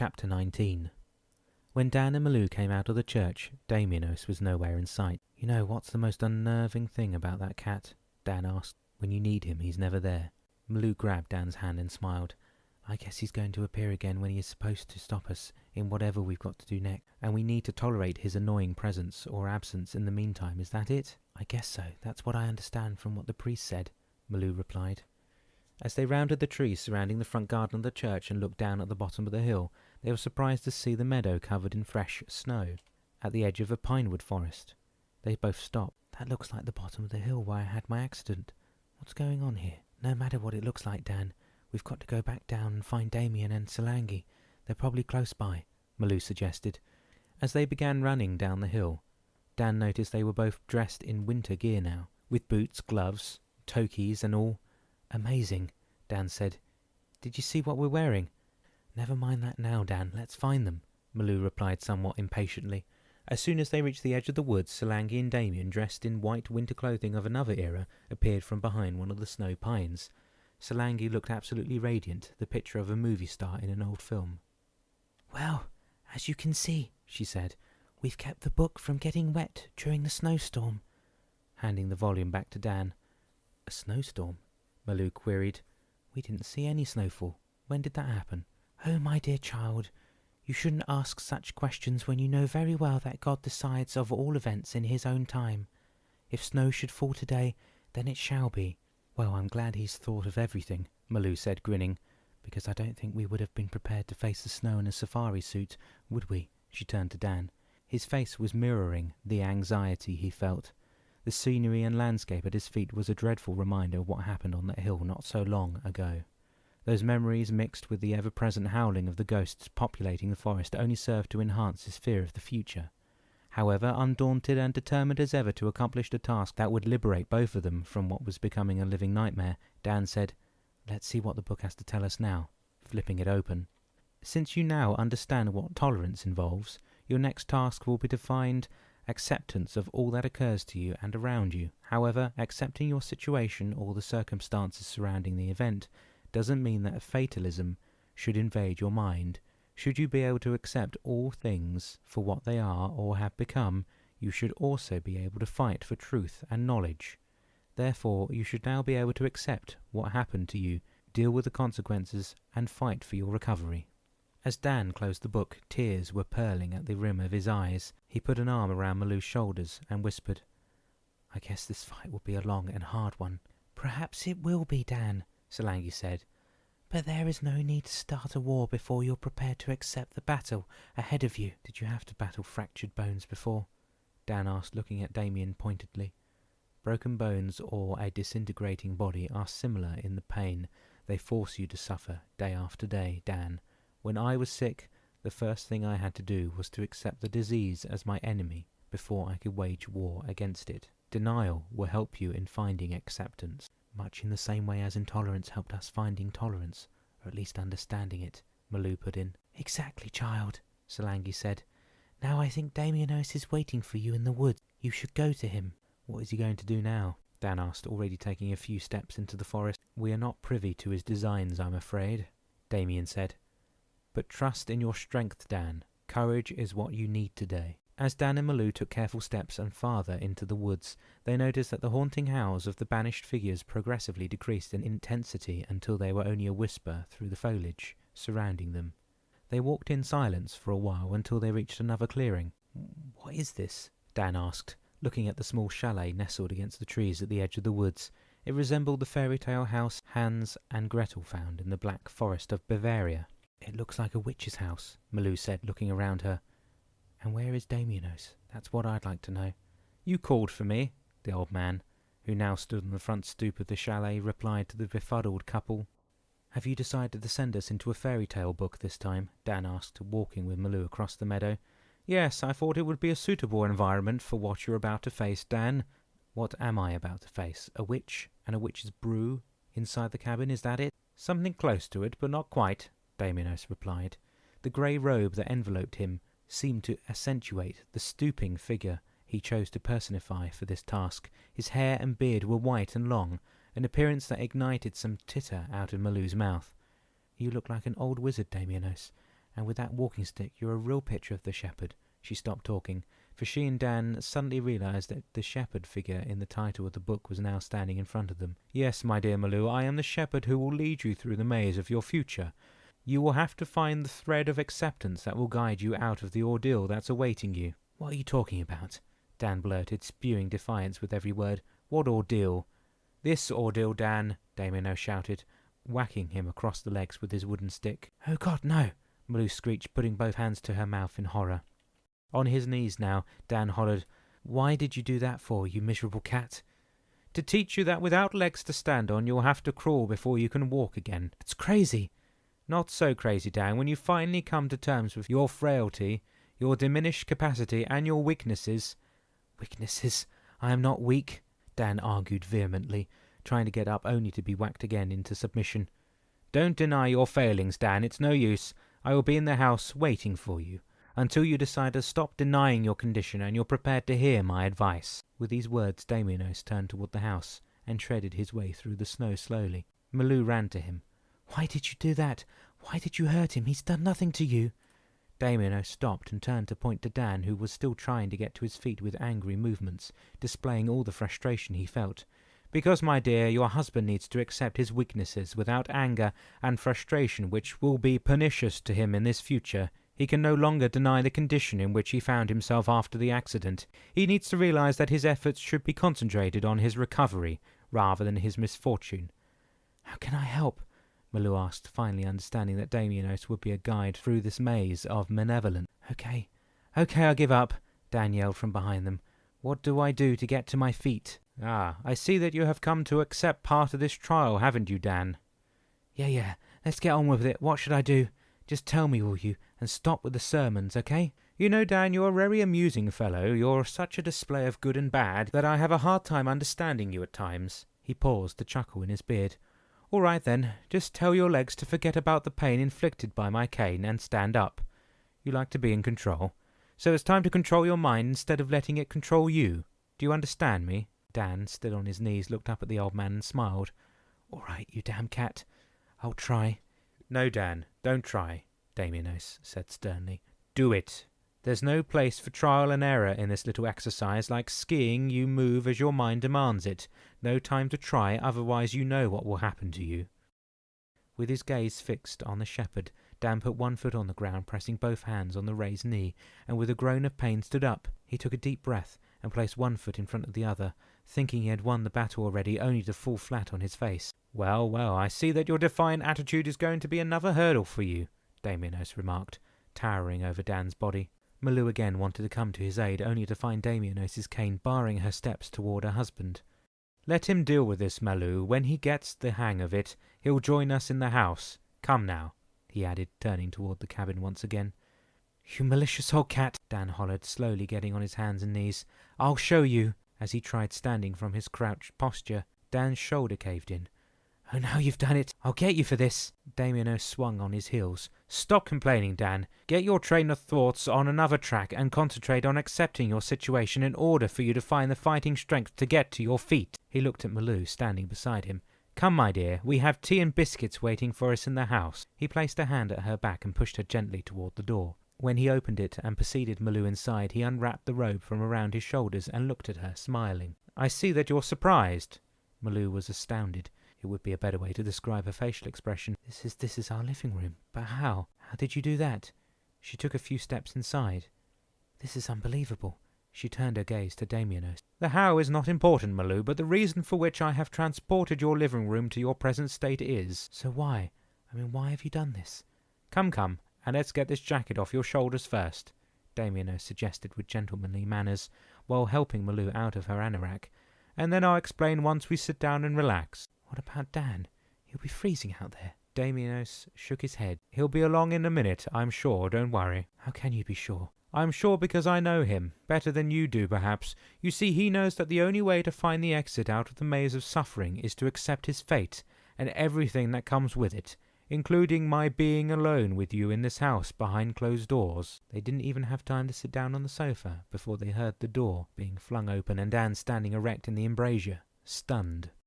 Chapter 19. When Dan and Malou came out of the church, Damianos was nowhere in sight. "You know what's the most unnerving thing about that cat?" Dan asked. "When you need him, he's never there." Malou grabbed Dan's hand and smiled. "I guess he's going to appear again when he is supposed to stop us in whatever we've got to do next, and we need to tolerate his annoying presence or absence in the meantime, is that it?" "I guess so. That's what I understand from what the priest said," Malou replied. As they rounded the trees surrounding the front garden of the church and looked down at the bottom of the hill, they were surprised to see the meadow covered in fresh snow, at the edge of a pinewood forest. They both stopped. "That looks like the bottom of the hill where I had my accident. What's going on here?" "No matter what it looks like, Dan, we've got to go back down and find Damien and Solangi. They're probably close by," Malou suggested. As they began running down the hill, Dan noticed they were both dressed in winter gear now, with boots, gloves, tokies and all. "Amazing," Dan said. "Did you see what we're wearing?" "Never mind that now, Dan. Let's find them," Malou replied somewhat impatiently. As soon as they reached the edge of the woods, Solangi and Damien, dressed in white winter clothing of another era, appeared from behind one of the snow pines. Solangi looked absolutely radiant, the picture of a movie star in an old film. "Well, as you can see," she said, "we've kept the book from getting wet during the snowstorm," handing the volume back to Dan. "A snowstorm?" Malou queried. "We didn't see any snowfall. When did that happen?" "Oh, my dear child, you shouldn't ask such questions when you know very well that God decides of all events in his own time. If snow should fall today, then it shall be." "Well, I'm glad he's thought of everything," Malou said, grinning, "because I don't think we would have been prepared to face the snow in a safari suit, would we?" She turned to Dan. His face was mirroring the anxiety he felt. The scenery and landscape at his feet was a dreadful reminder of what happened on that hill not so long ago. Those memories, mixed with the ever-present howling of the ghosts populating the forest, only served to enhance his fear of the future. However, undaunted and determined as ever to accomplish the task that would liberate both of them from what was becoming a living nightmare, Dan said, "Let's see what the book has to tell us now," flipping it open. "Since you now understand what tolerance involves, your next task will be to find acceptance of all that occurs to you and around you. However, accepting your situation or the circumstances surrounding the event doesn't mean that fatalism should invade your mind. Should you be able to accept all things for what they are or have become, you should also be able to fight for truth and knowledge. Therefore, you should now be able to accept what happened to you, deal with the consequences, and fight for your recovery." As Dan closed the book, tears were purling at the rim of his eyes. He put an arm around Malou's shoulders and whispered, "I guess this fight will be a long and hard one." "Perhaps it will be, Dan," Solangi said. "But there is no need to start a war before you're prepared to accept the battle ahead of you." "Did you have to battle fractured bones before?" Dan asked, looking at Damien pointedly. "Broken bones or a disintegrating body are similar in the pain they force you to suffer day after day, Dan. When I was sick, the first thing I had to do was to accept the disease as my enemy before I could wage war against it. Denial will help you in finding acceptance, much in the same way as intolerance helped us finding tolerance, or at least understanding it," Malou put in. "Exactly, child," Solangi said. "Now I think Damianos is waiting for you in the woods. You should go to him." "What is he going to do now?" Dan asked, already taking a few steps into the forest. "We are not privy to his designs, I'm afraid," Damien said. "But trust in your strength, Dan. Courage is what you need today." As Dan and Malou took careful steps and farther into the woods, they noticed that the haunting howls of the banished figures progressively decreased in intensity until they were only a whisper through the foliage surrounding them. They walked in silence for a while until they reached another clearing. "What is this?" Dan asked, looking at the small chalet nestled against the trees at the edge of the woods. It resembled the fairy tale house Hans and Gretel found in the Black Forest of Bavaria. "It looks like a witch's house," Malou said, looking around her. "And where is Damianos? That's what I'd like to know." "You called for me," the old man, who now stood on the front stoop of the chalet, replied to the befuddled couple. "Have you decided to send us into a fairy tale book this time?" Dan asked, walking with Malou across the meadow. "Yes, I thought it would be a suitable environment for what you're about to face, Dan." "What am I about to face? A witch and a witch's brew inside the cabin, is that it?" "Something close to it, but not quite," Damianos replied. The grey robe that enveloped him seemed to accentuate the stooping figure he chose to personify for this task. His hair and beard were white and long, an appearance that ignited some titter out of Malou's mouth. "You look like an old wizard, Damianos, And with that walking stick, you're a real picture of the shepherd." She stopped talking, for she and Dan suddenly realized that the shepherd figure in the title of the book was now standing in front of them. "Yes, my dear Malou, I am the shepherd who will lead you through the maze of your future. You will have to find the thread of acceptance that will guide you out of the ordeal that's awaiting you." "What are you talking about?" Dan blurted, spewing defiance with every word. "What ordeal?" "This ordeal, Dan," Damien shouted, whacking him across the legs with his wooden stick. "Oh God, no!" Malou screeched, putting both hands to her mouth in horror. On his knees now, Dan hollered, "Why did you do that for, you miserable cat?" "To teach you that without legs to stand on, you'll have to crawl before you can walk again." "It's crazy." "Not so crazy, Dan. When you finally come to terms with your frailty, your diminished capacity, and your weaknesses—" "Weaknesses? I am not weak," Dan argued vehemently, trying to get up only to be whacked again into submission. "Don't deny your failings, Dan. It's no use. I will be in the house waiting for you, until you decide to stop denying your condition and you're prepared to hear my advice." With these words, Damianos turned toward the house and treaded his way through the snow slowly. Malou ran to him. "Why did you do that? Why did you hurt him? He's done nothing to you." Damianos stopped and turned to point to Dan, who was still trying to get to his feet with angry movements, displaying all the frustration he felt. "Because, my dear, your husband needs to accept his weaknesses without anger and frustration, which will be pernicious to him in this future. He can no longer deny the condition in which he found himself after the accident. He needs to realize that his efforts should be concentrated on his recovery rather than his misfortune." "How can I help?" Malou asked, finally understanding that Damianos would be a guide through this maze of malevolence. Okay, I give up," Dan yelled from behind them. "What do I do to get to my feet?" "Ah, I see that you have come to accept part of this trial, haven't you, Dan?" Yeah, let's get on with it. What should I do? Just tell me, will you, and stop with the sermons, okay?" "You know, Dan, you're a very amusing fellow. You're such a display of good and bad that I have a hard time understanding you at times." He paused to chuckle in his beard. "All right, then. Just tell your legs to forget about the pain inflicted by my cane and stand up. You like to be in control. So it's time to control your mind instead of letting it control you. Do you understand me?" Dan, still on his knees, looked up at the old man and smiled. "All right, you damn cat. I'll try." "No, Dan, don't try," Damianos said sternly. "Do it. There's no place for trial and error in this little exercise. Like skiing, you move as your mind demands it. No time to try, otherwise you know what will happen to you." With his gaze fixed on the shepherd, Dan put one foot on the ground, pressing both hands on the raised knee, and with a groan of pain stood up. He took a deep breath and placed one foot in front of the other, thinking he had won the battle already, only to fall flat on his face. Well, I see that your defiant attitude is going to be another hurdle for you," Damianos remarked, towering over Dan's body. Malou again wanted to come to his aid, only to find Damianos' cane barring her steps toward her husband. "Let him deal with this, Malou. When he gets the hang of it, he'll join us in the house. Come now," he added, turning toward the cabin once again. "You malicious old cat," Dan hollered, slowly getting on his hands and knees. "I'll show you." As he tried standing from his crouched posture, Dan's shoulder caved in. "Oh, now you've done it. I'll get you for this." Damianos swung on his heels. "Stop complaining, Dan. Get your train of thoughts on another track and concentrate on accepting your situation in order for you to find the fighting strength to get to your feet." He looked at Malou, standing beside him. "Come, my dear, we have tea and biscuits waiting for us in the house." He placed a hand at her back and pushed her gently toward the door. When he opened it and preceded Malou inside, he unwrapped the robe from around his shoulders and looked at her, smiling. "I see that you're surprised." Malou was astounded. It would be a better way to describe her facial expression. This is our living room. But how? How did you do that?" She took a few steps inside. "This is unbelievable." She turned her gaze to Damianos. "The how is not important, Malou, but the reason for which I have transported your living room to your present state is." "So why? Why have you done this?" Come, and let's get this jacket off your shoulders first," Damianos suggested with gentlemanly manners, while helping Malou out of her anorak. "And then I'll explain once we sit down and relax." "What about Dan? He'll be freezing out there." Damianos shook his head. "He'll be along in a minute, I'm sure, don't worry." "How can you be sure?" "I'm sure because I know him, better than you do, perhaps. You see, he knows that the only way to find the exit out of the maze of suffering is to accept his fate, and everything that comes with it, including my being alone with you in this house behind closed doors." They didn't even have time to sit down on the sofa before they heard the door being flung open and Dan standing erect in the embrasure, stunned.